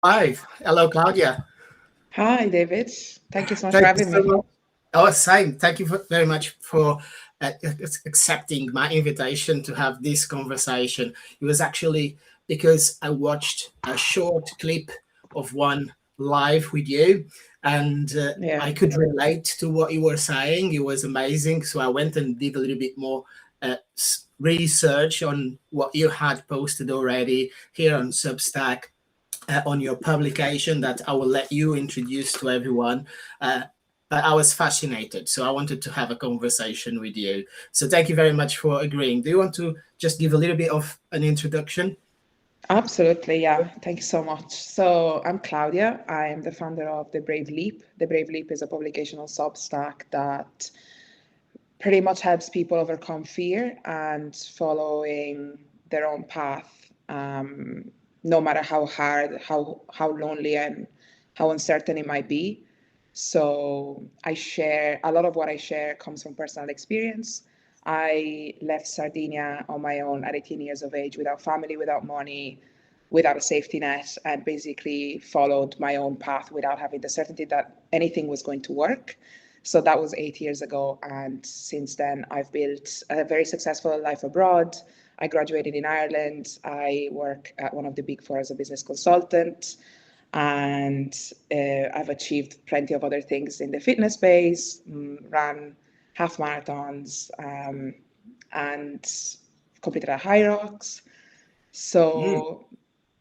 Hi, hello, Claudia. Hi, David. Thank you so much for Thank you having so me. much. Oh, same. Thank you very much for accepting my invitation to have this conversation. It was actually because I watched a short clip of one live with you, and Yeah. I could relate to what you were saying. It was amazing. So I went and did a little bit more research on what you had posted already here on Substack, on your publication that I will let you introduce to everyone. But I was fascinated, so I wanted to have a conversation with you. So thank you very much for agreeing. Do you want to just give a little bit of an introduction? Absolutely. Yeah. Thank you so much. So, I'm Claudia. I am the founder of The Brave Leap. The Brave Leap is a publication on Substack that pretty much helps people overcome fear and following their own path, no matter how hard, how lonely, and how uncertain it might be. So I share a lot of what I share comes from personal experience. I left Sardinia on my own at 18 years of age, without family, without money, without a safety net, and basically followed my own path without having the certainty that anything was going to work. So that was 8 years ago. And since then, I've built a very successful life abroad. I graduated in Ireland. I work at one of the big four as a business consultant. And I've achieved plenty of other things in the fitness space, ran half marathons, and competed at High Rocks. Mm. So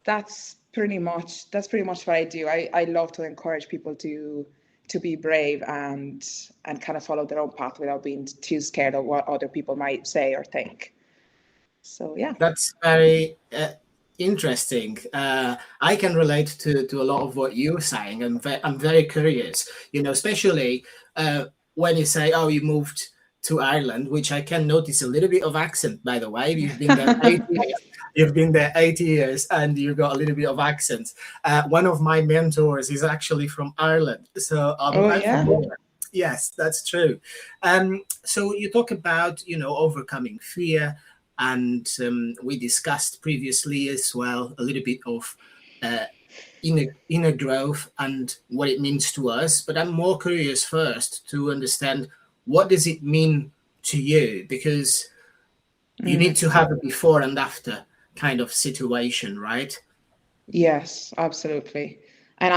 that's pretty much what I do. I love to encourage people to be brave and kind of follow their own path without being too scared of what other people might say or think. So yeah. That's very interesting. I can relate to a lot of what you're saying. I'm very curious, especially when you say, oh, you moved to Ireland, which I can notice a little bit of accent, by the way. You've been there 8 years. You've been there 8 years and you've got a little bit of accent. One of my mentors is actually from Ireland. So Oh I'm yeah. familiar. Yes, that's true. So you talk about, overcoming fear, and we discussed previously as well a little bit of uh, inner growth and what it means to us. But I'm more curious first to understand, what does it mean to you, because you need to have a before and after kind of situation, right? Yes, absolutely. And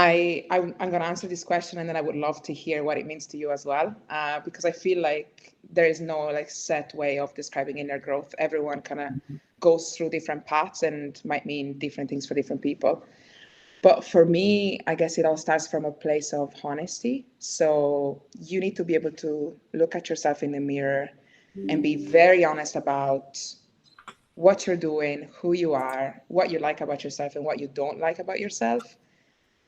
I'm going to answer this question, and then I would love to hear what it means to you as well, because I feel like there is no like set way of describing inner growth. Everyone kind of goes through different paths and might mean different things for different people. But for me, I guess it all starts from a place of honesty. So you need to be able to look at yourself in the mirror and be very honest about what you're doing, who you are, what you like about yourself, and what you don't like about yourself.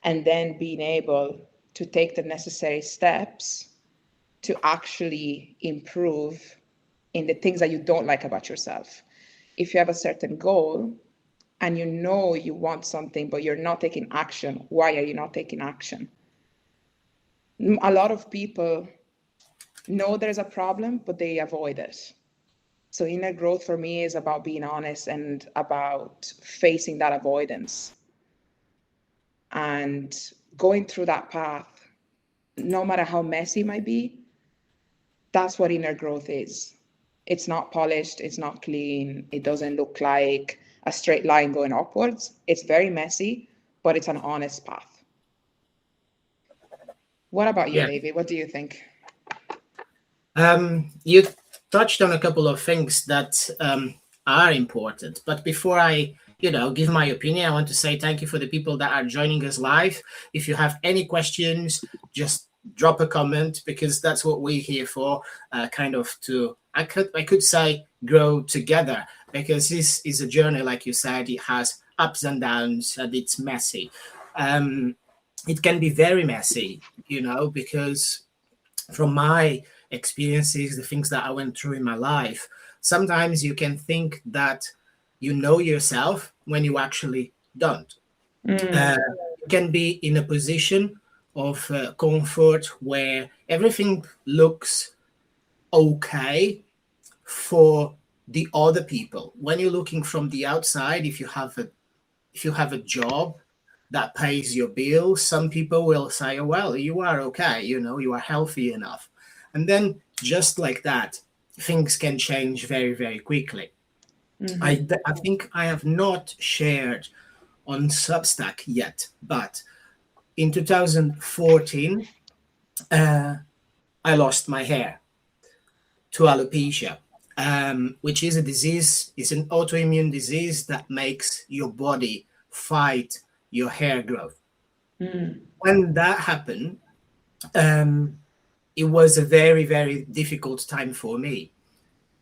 And then being able to take the necessary steps to actually improve in the things that you don't like about yourself. If you have a certain goal and you know you want something, but you're not taking action, why are you not taking action? A lot of people know there's a problem, but they avoid it. So inner growth for me is about being honest and about facing that avoidance and going through that path, no matter how messy it might be. That's what inner growth is. It's not polished, it's not clean, it doesn't look like a straight line going upwards. It's very messy, but it's an honest path. What about you, Yeah. David? What do you think? You touched on a couple of things that are important, but before I, give my opinion, I want to say thank you for the people that are joining us live. If you have any questions, just drop a comment, because that's what we're here for. Kind of to, I could say, grow together, because this is a journey, like you said. It has ups and downs, and it's messy. Um, it can be very messy, because from my experiences, the things that I went through in my life, sometimes you can think that you know yourself when you actually don't. You can be in a position of comfort where everything looks okay for the other people. When you're looking from the outside, if you have a job, that pays your bills. Some people will say, oh, well, you are okay, you are healthy enough. And then just like that, things can change very, very quickly. I think I have not shared on Substack yet, but in 2014, I lost my hair to alopecia, which is a disease, it's an autoimmune disease that makes your body fight your hair growth. When that happened, it was a very, very difficult time for me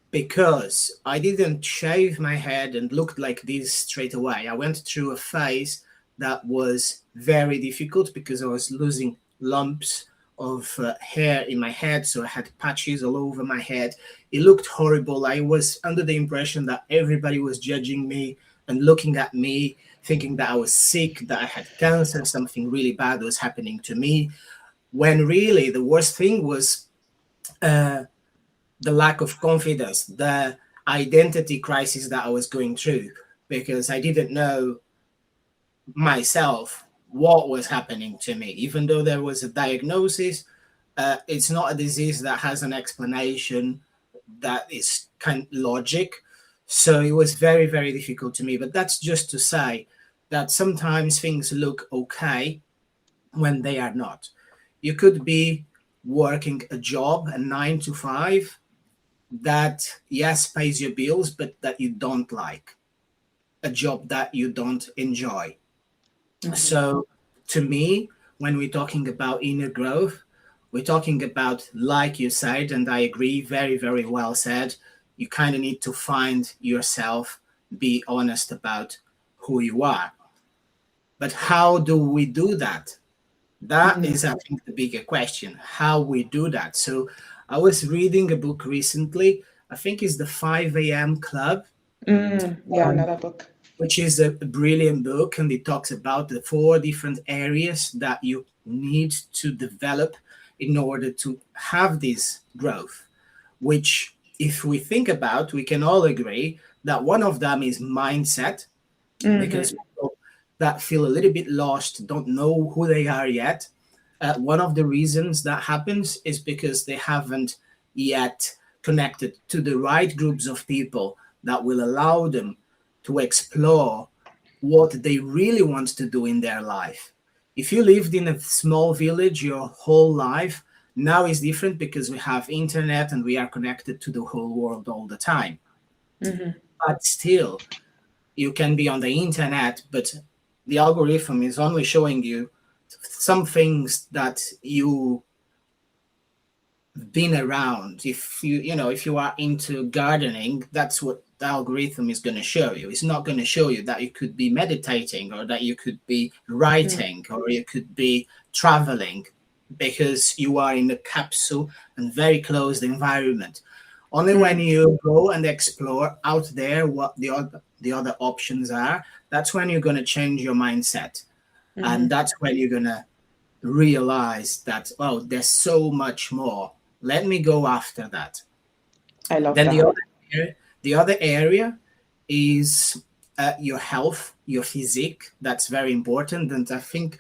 because I didn't shave my head and looked like this straight away. I went through a phase that was very difficult because I was losing lumps of hair in my head. So I had patches all over my head. It looked horrible. I was under the impression that everybody was judging me and looking at me, thinking that I was sick, that I had cancer, something really bad was happening to me. When really the worst thing was the lack of confidence, the identity crisis that I was going through, because I didn't know myself what was happening to me. Even though there was a diagnosis, it's not a disease that has an explanation that is kind of logic. So it was very, very difficult to me. But that's just to say that sometimes things look okay when they are not. You could be working a job, a 9 to 5, that, yes, pays your bills, but that you don't like, a job that you don't enjoy. So to me, when we're talking about inner growth, we're talking about, like you said, and I agree, very, very well said, you kind of need to find yourself, be honest about who you are. But how do we do that? That is, I think, the bigger question, how we do that. So I was reading a book recently, I think it's the 5 a.m. Club. Yeah, another book. Which is a brilliant book, and it talks about the 4 different areas that you need to develop in order to have this growth, which, if we think about, we can all agree that one of them is mindset, because people that feel a little bit lost, don't know who they are yet. One of the reasons that happens is because they haven't yet connected to the right groups of people that will allow them to explore what they really want to do in their life. If you lived in a small village your whole life, now is different because we have internet and we are connected to the whole world all the time. But still, you can be on the internet, but the algorithm is only showing you some things that you've been around. If you are into gardening, that's what the algorithm is going to show you. It's not going to show you that you could be meditating or that you could be writing or you could be traveling, because you are in a capsule and very closed environment. Only when you go and explore out there what the other options are, that's when you're going to change your mindset. And that's when you're going to realize that, oh, there's so much more. Let me go after that. I love then that. The other area is your health, your physique. That's very important. And I think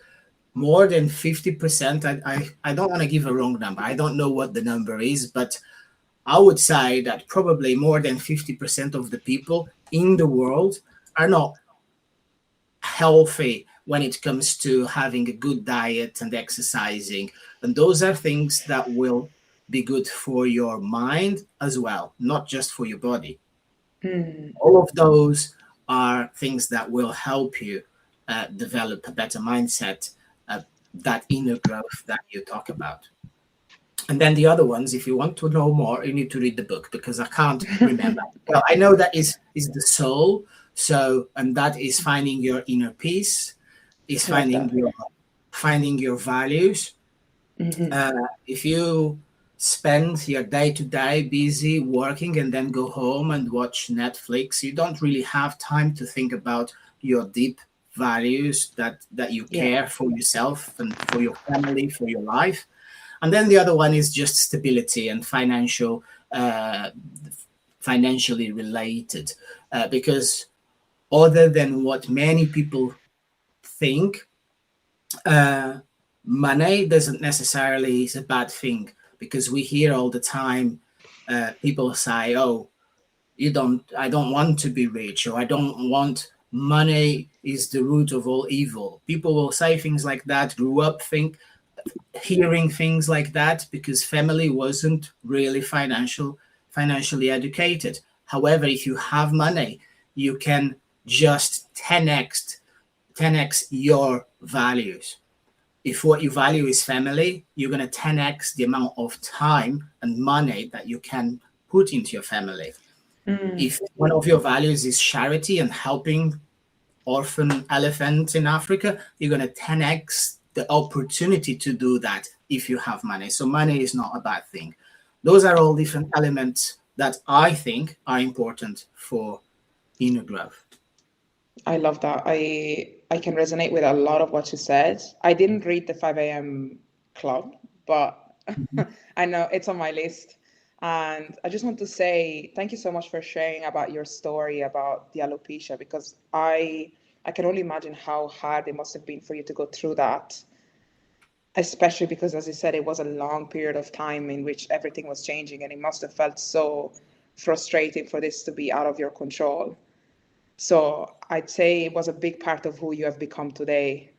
more than 50%, I don't want to give a wrong number. I don't know what the number is, but I would say that probably more than 50% of the people in the world are not healthy when it comes to having a good diet and exercising. And those are things that will be good for your mind as well, not just for your body. All of those are things that will help you develop a better mindset, that inner growth that you talk about. And then the other ones, if you want to know more, you need to read the book, because I can't remember. Well, I know that is the soul. So, and that is finding your inner peace, is finding your values. If you spend your day-to-day busy working and then go home and watch Netflix, you don't really have time to think about your deep values that you care for yourself and for your family, for your life. And then the other one is just stability and financially related, because other than what many people think, uh, money doesn't necessarily is a bad thing, because we hear all the time people say, "Oh, I don't want to be rich," or "I don't want money is the root of all evil." People will say things like that. Grew up hearing things like that because family wasn't really financially educated. However, if you have money, you can just 10x your values. If what you value is family, you're going to 10x the amount of time and money that you can put into your family. If one of your values is charity and helping orphan elephants in Africa, you're going to 10x the opportunity to do that if you have money. So money is not a bad thing. Those are all different elements that I think are important for inner growth. I love that. I can resonate with a lot of what you said. I didn't read the 5 a.m. club, but I know it's on my list. And I just want to say thank you so much for sharing about your story about the alopecia, because I can only imagine how hard it must have been for you to go through that, especially because, as you said, it was a long period of time in which everything was changing, and it must have felt so frustrating for this to be out of your control. So I'd say it was a big part of who you have become today,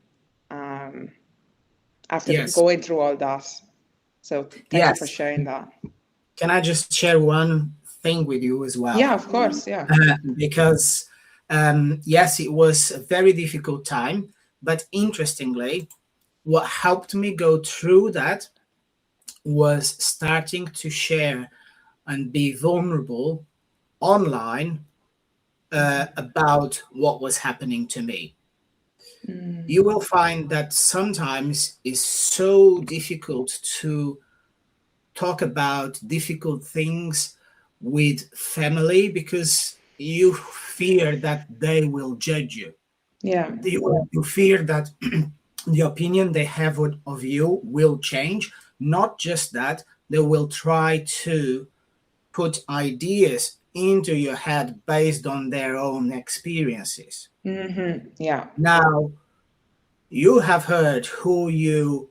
after Yes. going through all that. So thank you for Yes. sharing that. Can I just share one thing with you as well? Yeah, of course. Yeah. Because yes, it was a very difficult time, but interestingly, what helped me go through that was starting to share and be vulnerable online about what was happening to me. You will find that sometimes it's so difficult to talk about difficult things with family because you fear that they will judge you. Yeah. You fear that the opinion they have of you will change. Not just that, they will try to put ideas into your head based on their own experiences. Yeah. Now, you have heard who you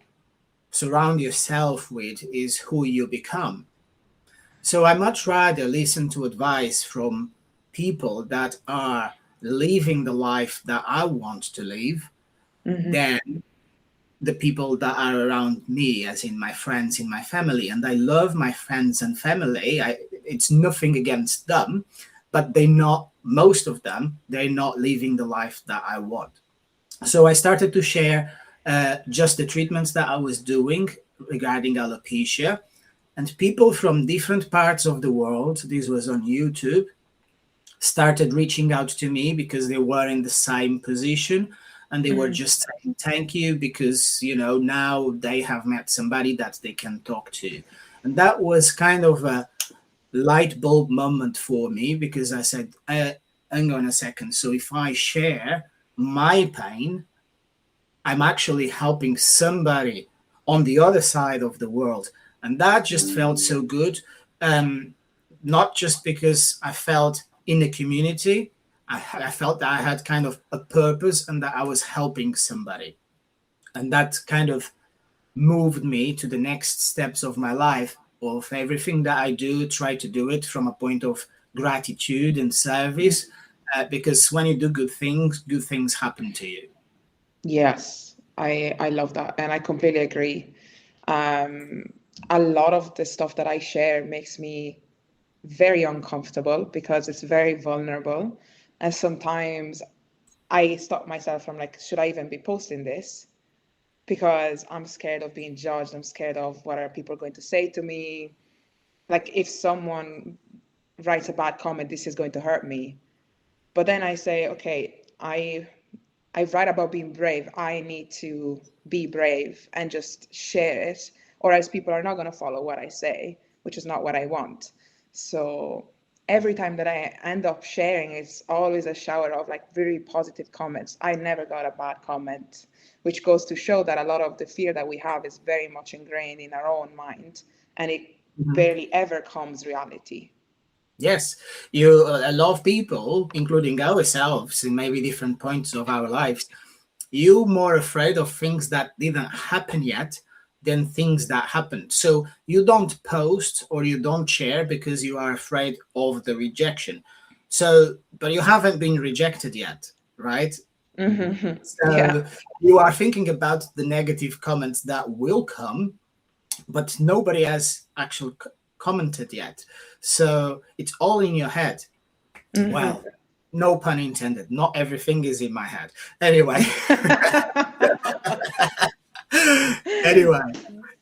surround yourself with is who you become. So I much rather listen to advice from people that are living the life that I want to live than the people that are around me, as in my friends, in my family. And I love my friends and family. It's nothing against them, but most of them, they're not living the life that I want. So I started to share just the treatments that I was doing regarding alopecia. And people from different parts of the world, this was on YouTube, started reaching out to me because they were in the same position, and they were just saying thank you because now they have met somebody that they can talk to. And that was kind of a light bulb moment for me, because I said, hang on a second, so if I share my pain, I'm actually helping somebody on the other side of the world. And that just felt so good. Not just because I felt in the community, I felt that I had kind of a purpose and that I was helping somebody. And that kind of moved me to the next steps of my life, of everything that I do, try to do it from a point of gratitude and service, because when you do good things happen to you. Yes, I love that, and I completely agree. A lot of the stuff that I share makes me very uncomfortable because it's very vulnerable, and sometimes I stop myself from like, should I even be posting this? Because I'm scared of being judged. I'm scared of what are people going to say to me. Like if someone writes a bad comment, this is going to hurt me. But then I say, okay, I write about being brave. I need to be brave and just share it, or else people are not going to follow what I say, which is not what I want. So every time that I end up sharing, it's always a shower of like very positive comments. I never got a bad comment, which goes to show that a lot of the fear that we have is very much ingrained in our own mind, and it barely ever comes reality. Yes, a lot of people, including ourselves, in maybe different points of our lives, you're more afraid of things that didn't happen yet than things that happened. So you don't post or you don't share because you are afraid of the rejection. So, but you haven't been rejected yet, right? Yeah. So you are thinking about the negative comments that will come, but nobody has actually commented yet. So it's all in your head. Well, no pun intended. Not everything is in my head. Anyway, anyway,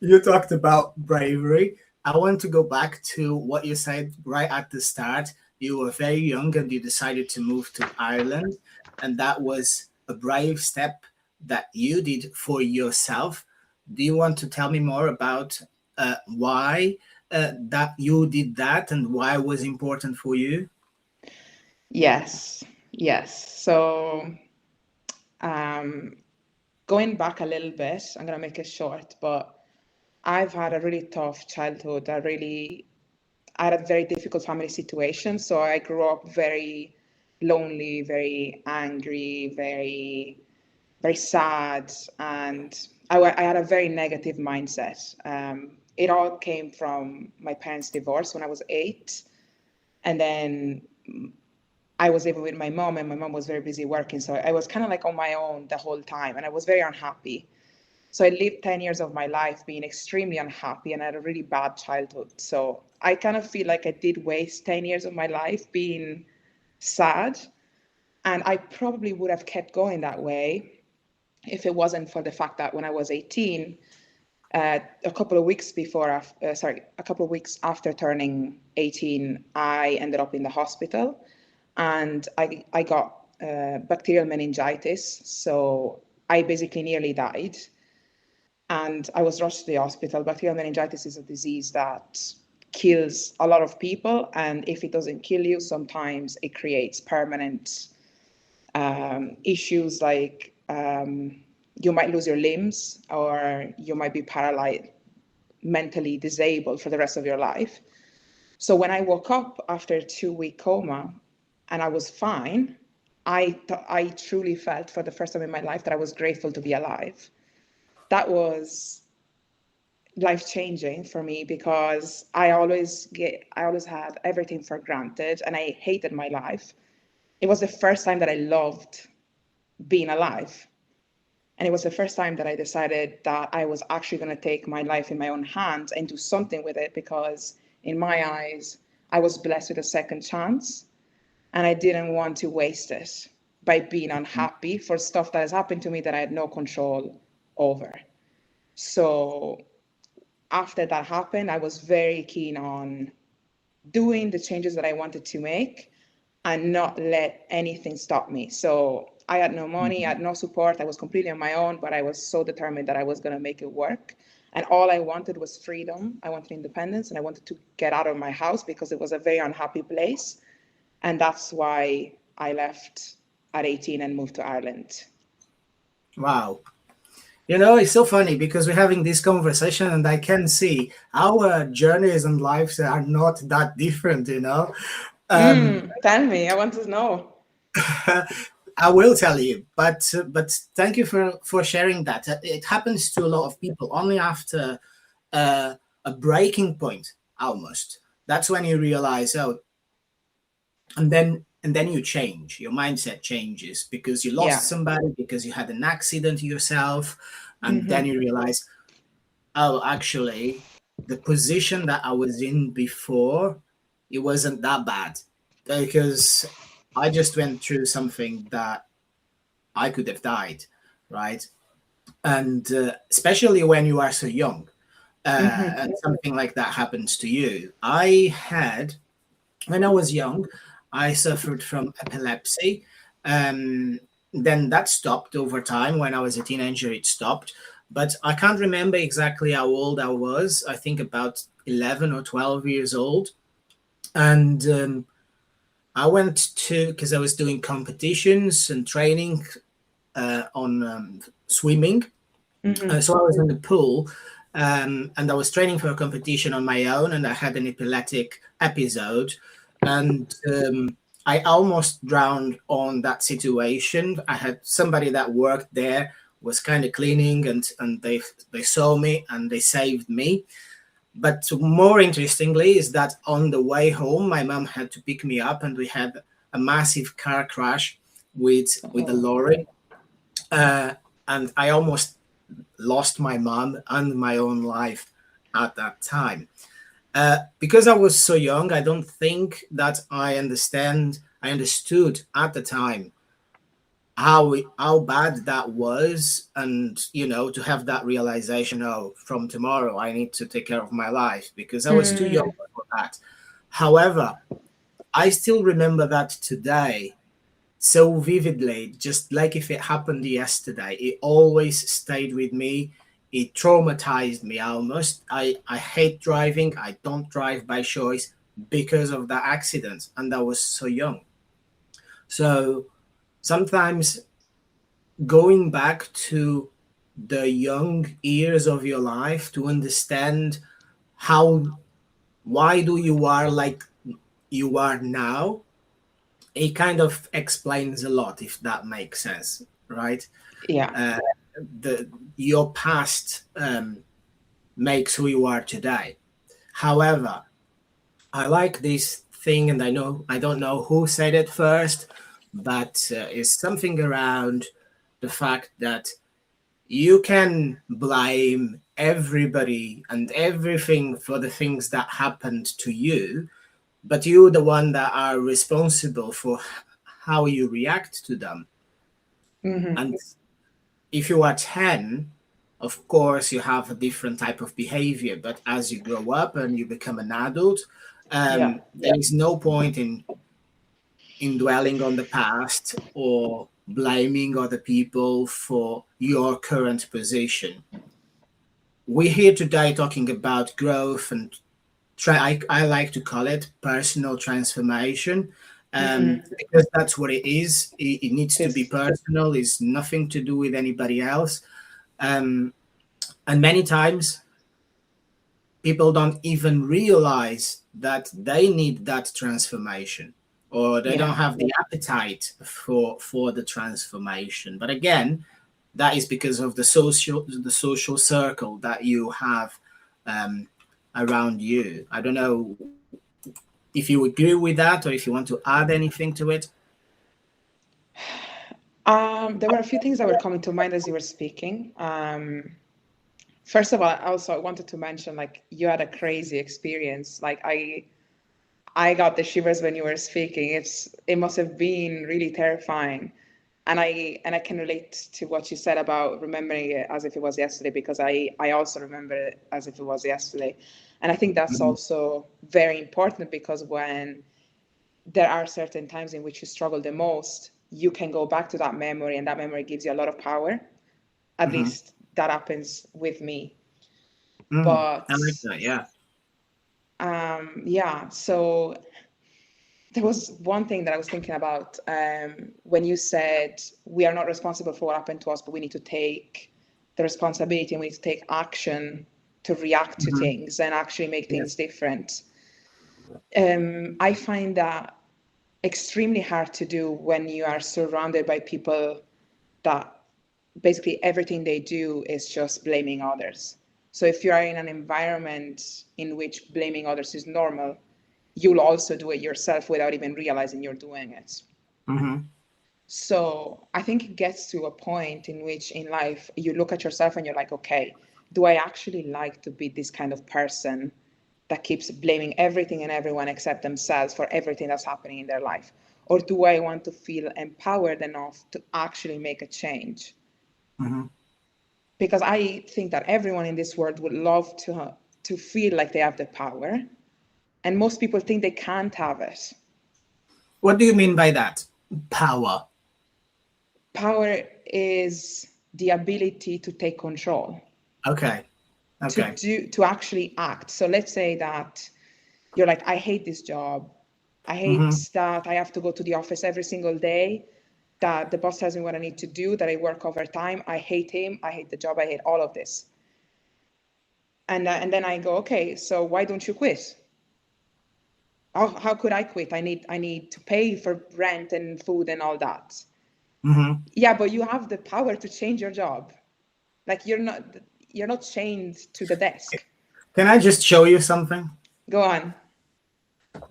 you talked about bravery. I want to go back to what you said right at the start. You were very young and you decided to move to Ireland, and that was a brave step that you did for yourself. Do you want to tell me more about why that you did that and why it was important for you? Yes, yes. So, um, going back a little bit, I'm gonna make it short, but I've had a really tough childhood. I had a very difficult family situation. So I grew up very lonely, very angry, very sad, and I had a very negative mindset. It all came from my parents' divorce when I was 8, and then I was living with my mom, and my mom was very busy working. So I was kind of like on my own the whole time, and I was very unhappy. So I lived 10 years of my life being extremely unhappy, and I had a really bad childhood. So I kind of feel like I did waste 10 years of my life being sad. And I probably would have kept going that way if it wasn't for the fact that when I was 18, a couple of weeks a couple of weeks after turning 18, I ended up in the hospital, and I got bacterial meningitis. So I basically nearly died, and I was rushed to the hospital. Bacterial meningitis is a disease that kills a lot of people, and if it doesn't kill you, sometimes it creates permanent issues like you might lose your limbs, or you might be paralyzed, mentally disabled for the rest of your life. So when I woke up after a 2-week coma and I was fine, I truly felt for the first time in my life that I was grateful to be alive. That was life changing for me, because I always had everything for granted and I hated my life. It was the first time that I loved being alive. And it was the first time that I decided that I was actually going to take my life in my own hands and do something with it, because in my eyes, I was blessed with a second chance, and I didn't want to waste it by being unhappy for stuff that has happened to me that I had no control over. So after that happened, I was very keen on doing the changes that I wanted to make and not let anything stop me. So I had no money, I had no support. I was completely on my own, but I was so determined that I was going to make it work. And all I wanted was freedom. I wanted independence, and I wanted to get out of my house because it was a very unhappy place. And that's why I left at 18 and moved to Ireland. Wow. You know, it's so funny because we're having this conversation and I can see our journeys and lives are not that different, you know. Tell me, I want to know. I will tell you, but thank you for sharing that. It happens to a lot of people only after a breaking point, almost. That's when you realize, oh, and then you change. Your mindset changes because you Yeah. lost somebody, because you had an accident yourself, and then you realize, oh, actually, the position that I was in before, it wasn't that bad because I just went through something that I could have died, right? And especially when you are so young, and something like that happens to you. When I was young, I suffered from epilepsy. Um, then that stopped over time. When I was a teenager, it stopped. But I can't remember exactly how old I was. I think about 11 or 12 years old. And I went to, because I was doing competitions and training on swimming. So I was in the pool, and I was training for a competition on my own, and I had an epileptic episode. And I almost drowned on that situation. I had somebody that worked there was kind of cleaning, and they saw me and they saved me. But more interestingly is that on the way home, my mom had to pick me up, and we had a massive car crash with a Oh, lorry, uh, and I almost lost my mom and my own life at that time. Because I was so young, I don't think that I understood at the time how bad that was, and to have that realization, oh, from tomorrow I need to take care of my life, because I was too young mm, for that. However, I still remember that today so vividly, just like if it happened yesterday. It always stayed with me. It traumatized me almost. I hate driving. I don't drive by choice because of that accident, and I was so young. So sometimes going back to the young years of your life to understand how why do you are like you are now, it kind of explains a lot, if that makes sense, right? yeah. uh, the Your past makes who you are today. However, I like this thing, and I don't know who said it first, but it's something around the fact that you can blame everybody and everything for the things that happened to you, but you're the one that are responsible for how you react to them. Hmm. And if you are 10, of course you have a different type of behavior, but as you grow up and you become an adult, Yeah. there is no point in dwelling on the past or blaming other people for your current position. We're here today talking about growth and I like to call it personal transformation, Hmm. because that's what it is. It needs to be This. personal. It's nothing to do with anybody else. Um, and many times people don't even realize that they need that transformation, or they don't Yeah. have the appetite for the transformation. But again, that is because of the social circle that you have um, around you. I don't know if you agree with that, or if you want to add anything to it. There were a few things that were coming to mind as you were speaking. First of all, I also wanted to mention like you had a crazy experience. Like I got the shivers when you were speaking. It must have been really terrifying. And I can relate to what you said about remembering it as if it was yesterday, because I also remember it as if it was yesterday. And I think that's Mhm. also very important, because when there are certain times in which you struggle the most, you can go back to that memory, and that memory gives you a lot of power. At Mhm. least that happens with me. Mhm. But I like that. Yeah. yeah, so there was one thing that I was thinking about when you said we are not responsible for what happened to us, but we need to take the responsibility and we need to take action to react to Mhm. things and actually make things Yes. different. I find that extremely hard to do when you are surrounded by people that basically everything they do is just blaming others. So if you are in an environment in which blaming others is normal, you'll also do it yourself without even realizing you're doing it. Mhm. So I think it gets to a point in which in life you look at yourself and you're like, okay, do I actually like to be this kind of person that keeps blaming everything and everyone except themselves for everything that's happening in their life? Or do I want to feel empowered enough to actually make a change? Mhm. Because I think that everyone in this world would love to feel like they have the power, and most people think they can't have it. What do you mean by that? Power. Power is the ability to take control, Okay. Okay. to actually act. So let's say that you're like, I hate this job. I hate Mhm. that I have to go to the office every single day, that the boss tells me what I need to do, that I work overtime. I hate him. I hate the job. I hate all of this. And then I go, okay, so why don't you quit? how could I quit? I need to pay for rent and food and all that. Yeah, but you have the power to change your job. Like you're not chained to the desk. Can I just show you something? Go on.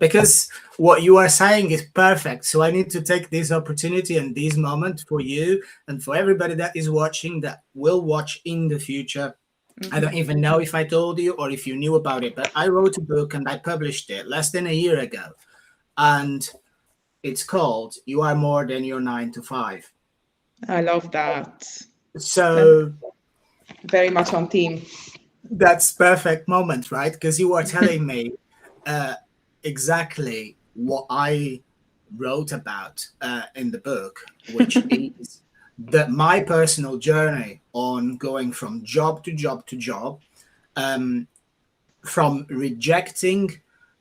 Because what you are saying is perfect. So I need to take this opportunity and this moment for you and for everybody that is watching, that will watch in the future. I don't even know if I told you or if you knew about it, but I wrote a book and I published it less than a year ago. And it's called You Are More Than Your 9 to 5. I love that. So very much on theme. That's perfect moment, right? Because you are telling me exactly what I wrote about in the book, which is that my personal journey on going from job to job to job, from rejecting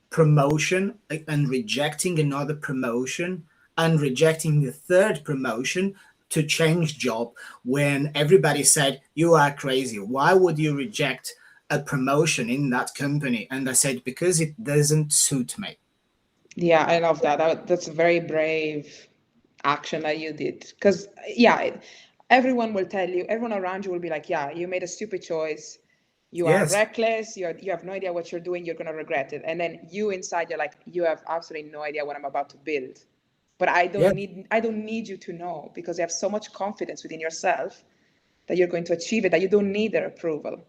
promotion and rejecting another promotion and rejecting the third promotion to change job, when everybody said, you are crazy. Why would you reject a promotion in that company? And I said, because it doesn't suit me. Yeah, I love that. That's a very brave action that you did. Because, yeah, everyone will tell you, everyone around you will be like, yeah, you made a stupid choice. You are reckless. You have no idea what you're doing. You're going to regret it. And then you inside, you're like, you have absolutely no idea what I'm about to build. But I don't need you to know, because you have so much confidence within yourself that you're going to achieve it, that you don't need their approval.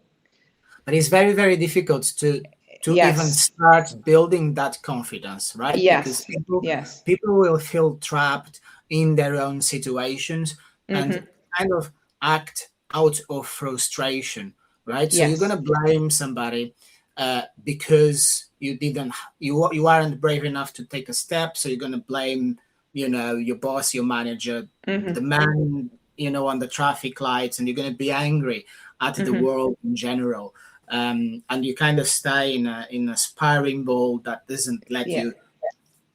But it's very, very difficult to even start building that confidence, right? Yes. Because people will feel trapped in their own situations and kind of act out of frustration, right? So you're going to blame somebody because you aren't brave enough to take a step. So you're going to blame, your boss, your manager, the man, on the traffic lights, and you're going to be angry at the world in general. And you kind of stay in a spiraling ball that doesn't let you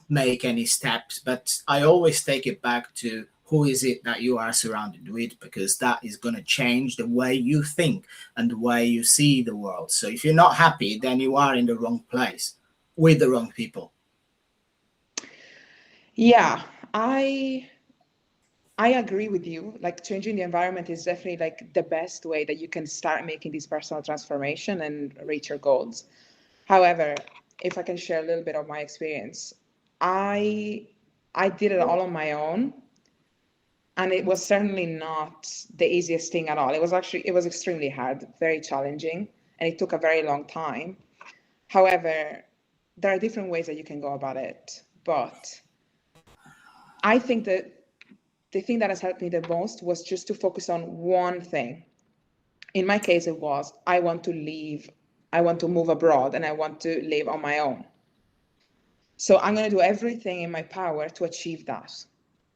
make any steps. But I always take it back to who is it that you are surrounded with, because that is going to change the way you think and the way you see the world. So if you're not happy, then you are in the wrong place with the wrong people. Yeah, I agree with you. Like, changing the environment is definitely like the best way that you can start making this personal transformation and reach your goals. However, if I can share a little bit of my experience, I did it all on my own, and it was certainly not the easiest thing at all. It was extremely hard, very challenging, and it took a very long time. However, there are different ways that you can go about it, but I think that the thing that has helped me the most was just to focus on one thing. In my case, it was, I want to leave, I want to move abroad, and I want to live on my own. So I'm going to do everything in my power to achieve that,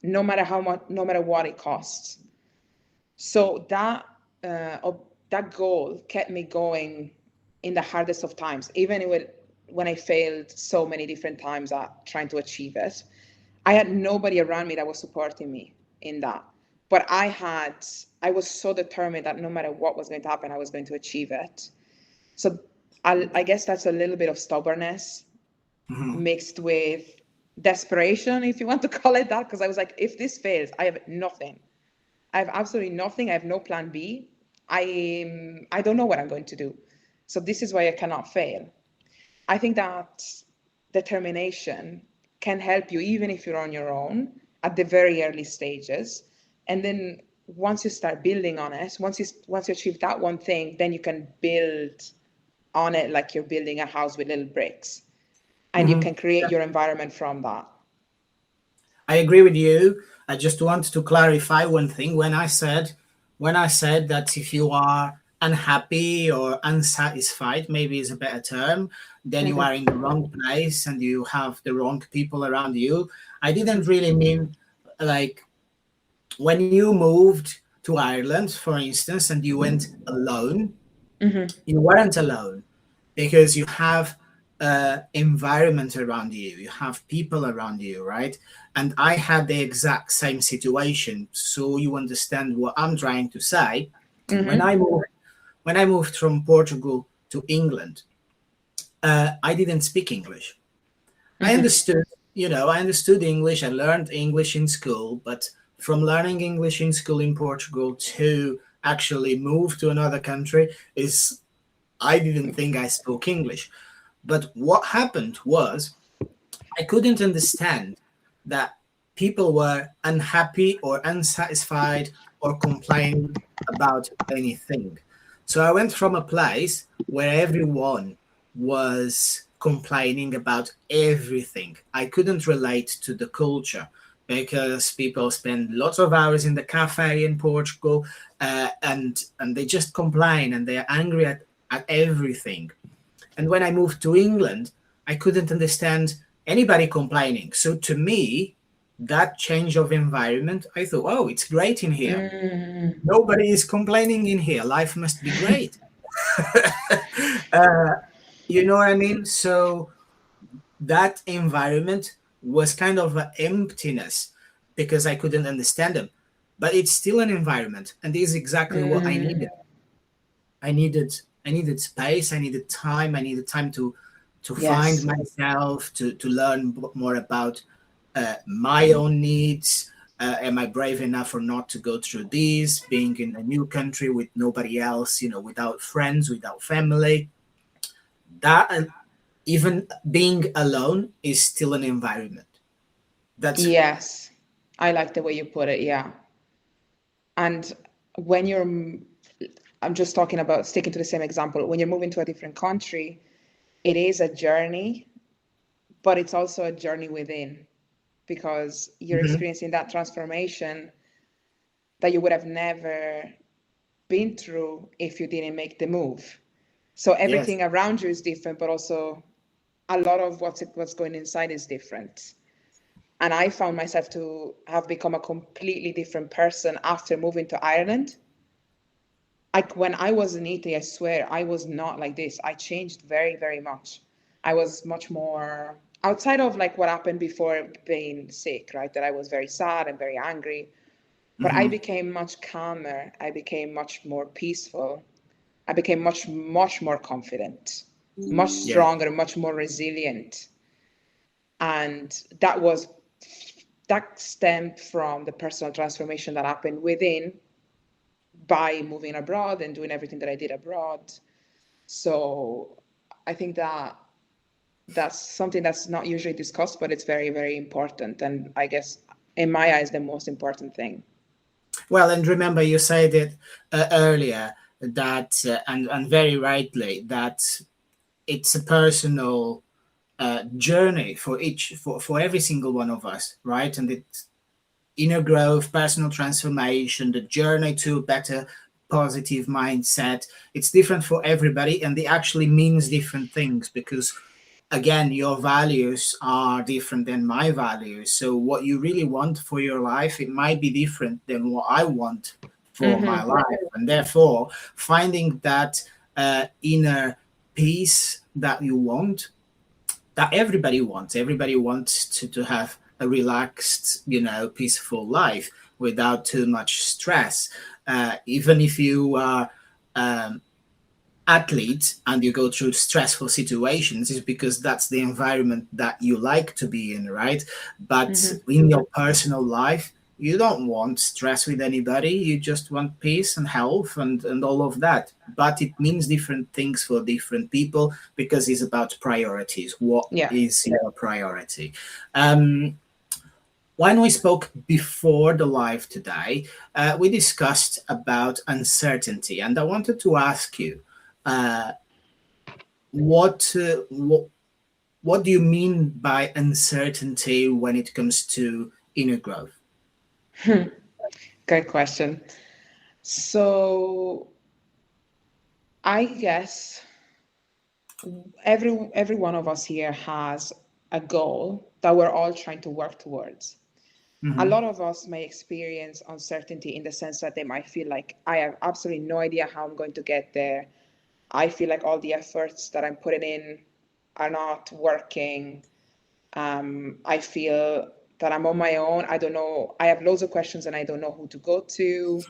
no matter how much, no matter what it costs. So that goal kept me going in the hardest of times, even when I failed so many different times at trying to achieve it. I had nobody around me that was supporting me in that. But I was so determined that no matter what was going to happen, I was going to achieve it. So I guess that's a little bit of stubbornness mixed with desperation, if you want to call it that. Because I was like, if this fails, I have nothing. I have absolutely nothing. I have no plan B. I don't know what I'm going to do. So this is why I cannot fail. I think that determination can help you even if you're on your own at the very early stages. And then once you start building on it, once you achieve that one thing, then you can build on it like you're building a house with little bricks. And you can create your environment from that. I agree with you. I just want to clarify one thing. When I said that if you are unhappy or unsatisfied, maybe is a better term, then you are in the wrong place and you have the wrong people around you. I didn't really mean like when you moved to Ireland, for instance, and you went alone, you weren't alone because you have environment around you have people around you, right? And I had the exact same situation, so you understand what I'm trying to say. When I moved from Portugal to England, I didn't speak English. I Hmm. understood, I understood English. I learned English in school, but from learning English in school in Portugal to actually move to another country is, I didn't think I spoke English. But what happened was I couldn't understand that people were unhappy or unsatisfied or complaining about anything. So I went from a place where everyone was complaining about everything. I couldn't relate to the culture because people spend lots of hours in the cafe in Portugal, and they just complain and they're angry at everything. And when I moved to England, I couldn't understand anybody complaining. So to me, that change of environment, I thought, oh, it's great in here. Mm. Nobody is complaining in here. Life must be great. uh, you know what I mean? So that environment was kind of an emptiness because I couldn't understand them. But it's still an environment, and this is exactly what I needed. Mm. I needed I needed space. I needed time. I needed time to find Yes. myself, to learn more about my own needs. Am I brave enough or not to go through this? Being in a new country with nobody else, without friends, without family. That and even being alone is still an environment. That's Yes. I like the way you put it. Yeah. And when you're, I'm just talking about sticking to the same example, when you're moving to a different country, it is a journey, but it's also a journey within because you're Mhm. experiencing that transformation that you would have never been through if you didn't make the move. So Yes. everything around you is different, but also a lot of what's going inside is different. And I found myself to have become a completely different person after moving to Ireland. Like when I was in Italy, I swear I was not like this. I changed very, very much. I was much more outside of like what happened before being sick, right? That I was very sad and very angry. But I Hmm. became much calmer. I became much more peaceful. I became much, much more confident, much Yes. stronger, much more resilient. And that stemmed from the personal transformation that happened within by moving abroad and doing everything that I did abroad. So I think that that's something that's not usually discussed, but it's very, very important. And I guess in my eyes, the most important thing. Well, and remember, you said it earlier that, and very rightly, that it's a personal journey for for every single one of us, right? And it's inner growth, personal transformation, the journey to a better positive mindset. It's different for everybody, and it actually means different things because again, your values are different than my values. So what you really want for your life, it might be different than what I want for my Mm-hmm. life. And therefore, finding that inner peace that you want, that everybody wants to have a relaxed, peaceful life without too much stress. Even if you are um, athlete and you go through stressful situations is because that's the environment that you like to be in, right? But Mm-hmm. in your personal life, you don't want stress with anybody. You just want peace and health and all of that. But it means different things for different people because it's about priorities. What Yeah. is your priority? Um, when we spoke before the live today, we discussed about uncertainty, and I wanted to ask you, uh, what do you mean by uncertainty when it comes to inner growth? Good question. So I guess every one of us here has a goal that we're all trying to work towards. A Hmm. lot of us may experience uncertainty in the sense that they might feel like I have absolutely no idea how I'm going to get there. I feel like all the efforts that I'm putting in are not working. I feel that I'm on my own. I don't know. I have loads of questions and I don't know who to go to.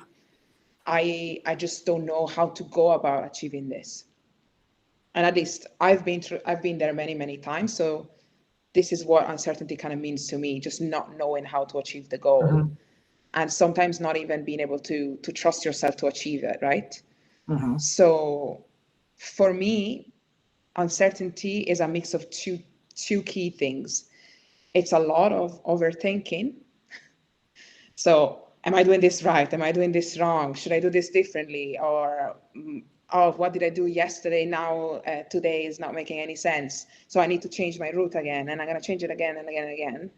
I just don't know how to go about achieving this. And at least I've been there many, many times. So this is what uncertainty kind of means to me, just not knowing how to achieve the goal. Mm-hmm. And sometimes not even being able to trust yourself to achieve it, right? Mm-hmm. So for me, uncertainty is a mix of two key things. It's a lot of overthinking. So am I doing this right? Am I doing this wrong? Should I do this differently? Or oh, what did I do yesterday? Now today is not making any sense. So I need to change my route again, and I'm going to change it again and again and again.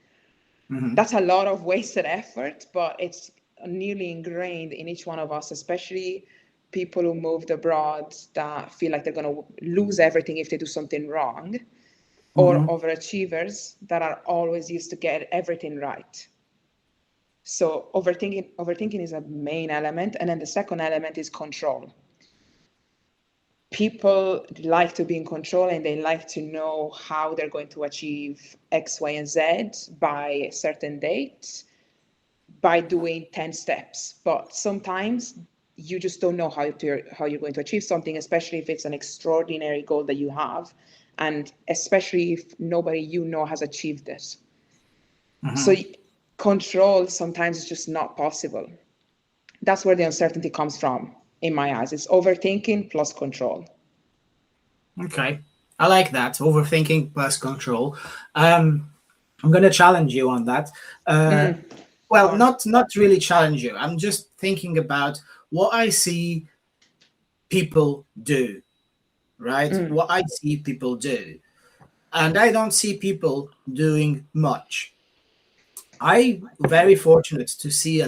Mm-hmm. That's a lot of wasted effort, but it's nearly ingrained in each one of us, especially people who moved abroad that feel like they're going to lose everything if they do something wrong, or overachievers that are always used to get everything right. So overthinking is a main element, and then the second element is control. People like to be in control, and they like to know how they're going to achieve X, Y, and Z by a certain date by doing 10 steps. But sometimes you just don't know how you're going to achieve something, especially if it's an extraordinary goal that you have, and especially if nobody you know has achieved it. So control sometimes is just not possible. That's where the uncertainty comes from, in my eyes. It's overthinking plus control. Okay, I like that. Overthinking plus control. I'm going to challenge you on that. Well, not really challenge you. I'm just thinking about what I see people do, right? What I see people do. And I don't see people doing much. I'm very fortunate to see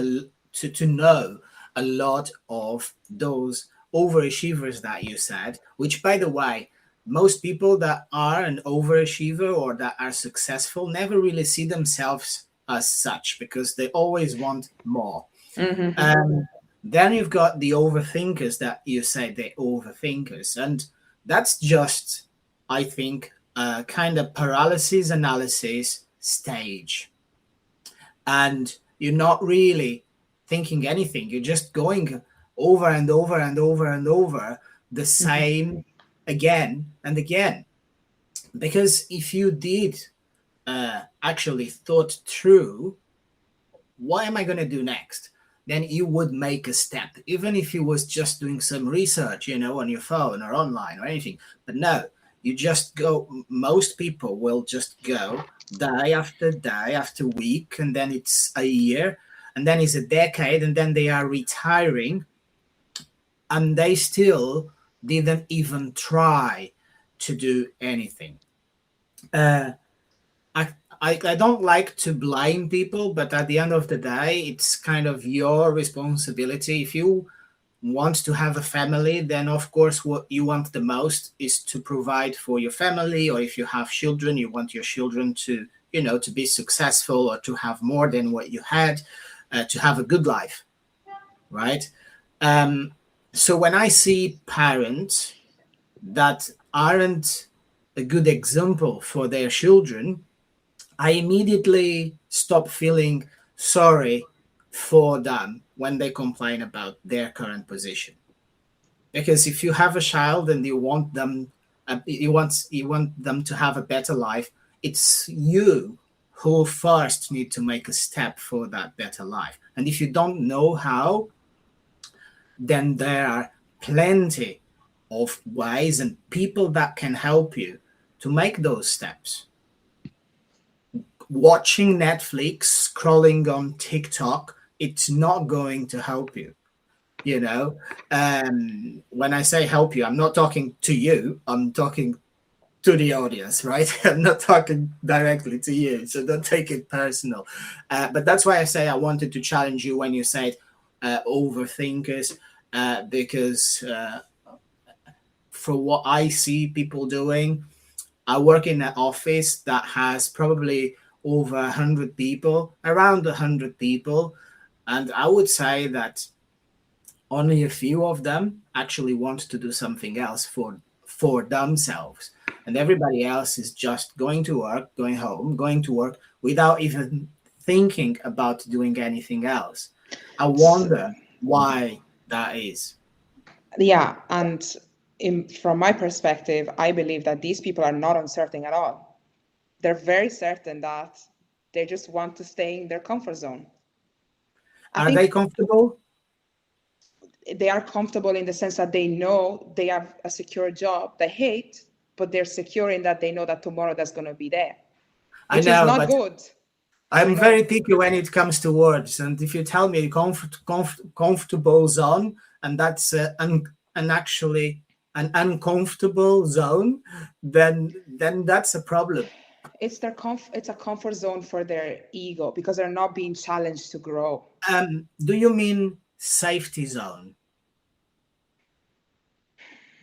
to know a lot of those overachievers that you said, which, by the way, most people that are an overachiever or that are successful never really see themselves as such because they always want more. Then you've got the overthinkers that you say they're overthinkers, and that's just, I think, a kind of paralysis analysis stage. And you're not really thinking anything. You're just going over and over and over and over the same again and again. Because if you did actually thought through, what am I going to do next? Then you would make a step, even if you was just doing some research, on your phone or online or anything. But no, you just go. Most people will just go day after week, and then it's a year, and then it's a decade, and then they are retiring, and they still didn't even try to do anything. I don't like to blame people, but at the end of the day, it's kind of your responsibility. If you want to have a family, then of course what you want the most is to provide for your family, or if you have children, you want your children to to be successful or to have more than what you had, to have a good life, right? So when I see parents that aren't a good example for their children, I immediately stop feeling sorry for them when they complain about their current position. Because if you have a child and you want them to have a better life, it's you who first need to make a step for that better life. And if you don't know how, then there are plenty of ways and people that can help you to make those steps. Watching Netflix, scrolling on TikTok, it's not going to help you. When I say help you, I'm not talking to you, I'm talking to the audience, right? I'm not talking directly to you, so don't take it personal. But that's why I say I wanted to challenge you when you said overthinkers, because for what I see people doing, I work in an office that has probably over 100 people, around 100 people, and I would say that only a few of them actually want to do something else for themselves, and everybody else is just going to work, going home, going to work without even thinking about doing anything else. I wonder why that is. Yeah, and from my perspective, I believe that these people are not uncertain at all. they're very certain that they just want to stay in their comfort zone. Are they comfortable? They are comfortable in the sense that they know they have a secure job they hate, but they're secure in that they know that tomorrow that's going to be there, which is not good. I'm very picky when it comes to words, and if you tell me comfortable zone, and that's actually an uncomfortable zone, then that's a problem. It's a comfort zone for their ego because they're not being challenged to grow. Do you mean safety zone?